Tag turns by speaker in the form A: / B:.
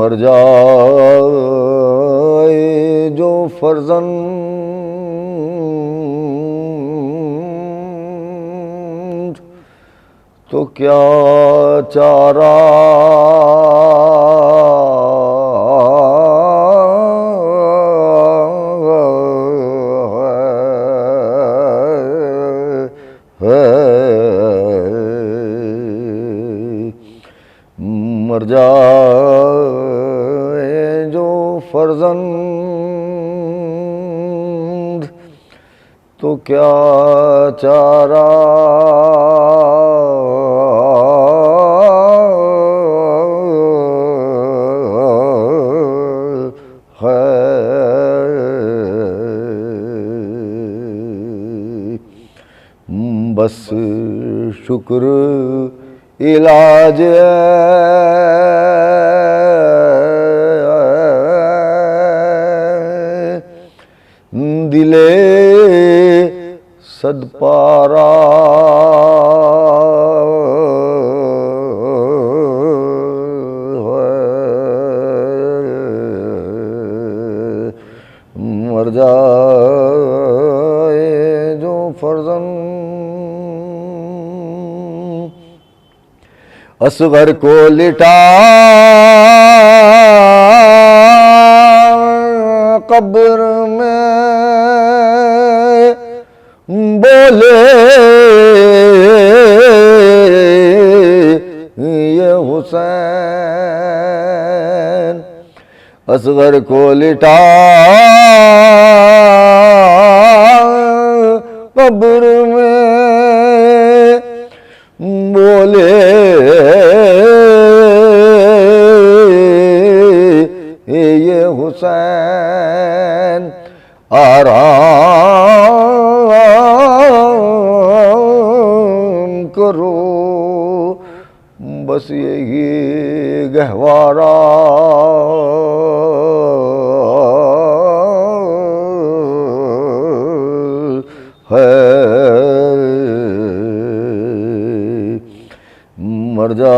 A: मर जाए जो फर्जंद तो क्या चारा मर जाए जो फर्जंद तो क्या चारा है। बस शुक्र इलाज दिले सदपारा मर जाए जो फर्जंद असगर को लिटा कब्र में बोले ये हुसैन। असगर को लिटा कब्र में बोले ये हुसैन। आराम करो बस यही गहवारा है। मर जा